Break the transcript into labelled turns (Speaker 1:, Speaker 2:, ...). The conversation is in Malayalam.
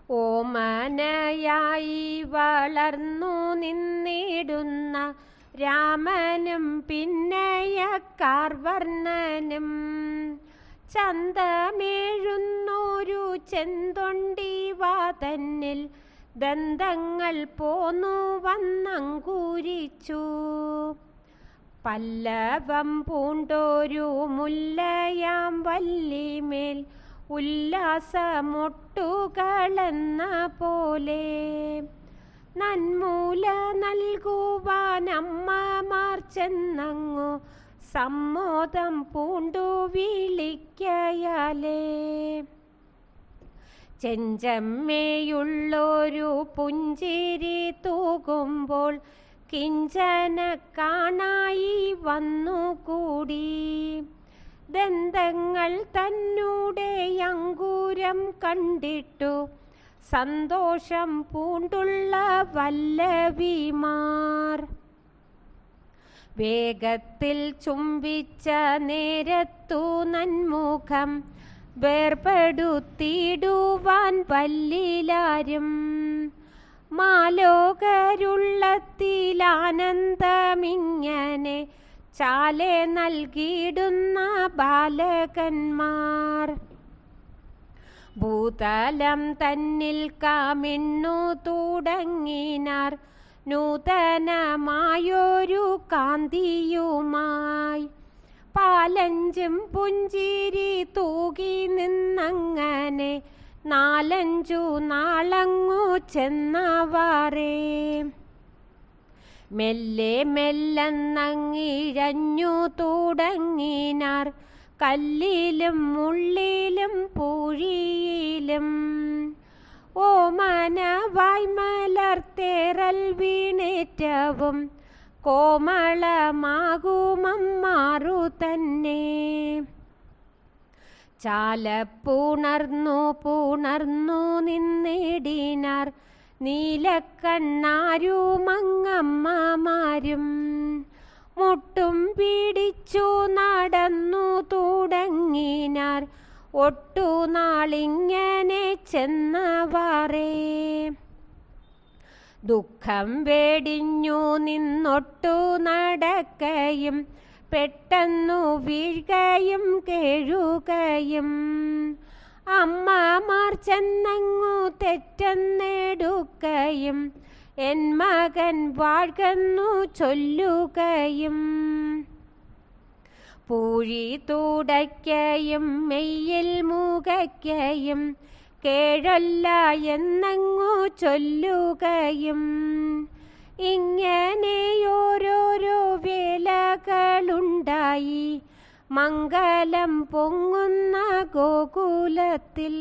Speaker 1: ഓമനയായി വളർന്നു നിന്നിടുന്ന രാമനും പിന്നയക്കാർ വർണ്ണനും ചന്തമേഴുന്നൊരു ചെന്തൊണ്ടിവാതന്നിൽ ദന്തങ്ങൾ പോന്നു വന്നങ്കൂരിച്ചു. പല്ലവം പൂണ്ടോരു മുല്ലയാം വല്ലിമേൽ ഉല്ലാസമൊട്ടുകളെന്ന പോലെ നന്മൂല നൽകുവാൻ അമ്മമാർ ചെന്നങ്ങു സമ്മോദം പൂണ്ടു വിളിക്കയാലേ. ചെഞ്ചമ്മയുള്ളൊരു പുഞ്ചിരി തൂകുമ്പോൾ കിഞ്ചന കാണായി വന്നുകൂടി. ദന്തങ്ങൾ തന്നൂടെ അങ്കുരം കണ്ടിട്ടു സന്തോഷം പൂണ്ടുള്ള വല്ലവിമാർ വേഗത്തിൽ ചുംബിച്ച നേരത്തു നന്മുഖം വേർപെടുത്തിടുവാൻ വല്ലിലാരും. മാലോകരുള്ളത്തിലാനന്ദമിങ്ങനെ ചാലെ നൽകിയിടുന്ന ബാലകന്മാർ ഭൂതലം തന്നിൽ കാമിണ്ണു തുടങ്ങിനാർ നൂതനമായൊരു കാന്തിയുമായി. പാലഞ്ചും പുഞ്ചിരി തൂകി നിന്നങ്ങനെ നാലഞ്ചു നാളങ്ങു ചെന്നവാറേ. മെല്ലെ മെല്ലെന്നങ്ങിഴഞ്ഞു തുടങ്ങിനാർ കല്ലിലും മുള്ളിലും പൂഴിയിലും. ഓമനവായ് മലർത്തേറൽ വീണേറ്റവും കോമളമാകുമമ്മാറു തന്നെ. ചാലപ്പുണർന്നു പുണർന്നു നിന്നിടിനാർ നീലക്കണ്ണാരുമങ്ങമ്മമാരും. മുട്ടും പിടിച്ചു നടന്നു തുടങ്ങിനാർ ഒട്ടു നാളിങ്ങനെ ചെന്നവാറേ. ദുഃഖം വേടിഞ്ഞു നിന്നൊട്ടു നടക്കയും പെട്ടെന്നു വീഴുകയും കേഴുകയും. അമ്മമാർ ചെന്നങ്ങു തെറ്റെന്നെടുക്കയും എൻ മകൻ വാഴ്കന്നു ചൊല്ലുകയും. പൂഴി തുടയ്ക്കയും മെയ്യിൽ മുഖയ്ക്കയും കേഴല്ല എന്നങ്ങു ചൊല്ലുകയും. ഇങ്ങനെയോരോരോ വേലകളുണ്ടായി മംഗലം പൊങ്ങുന്ന ഗോകുലത്തിൽ.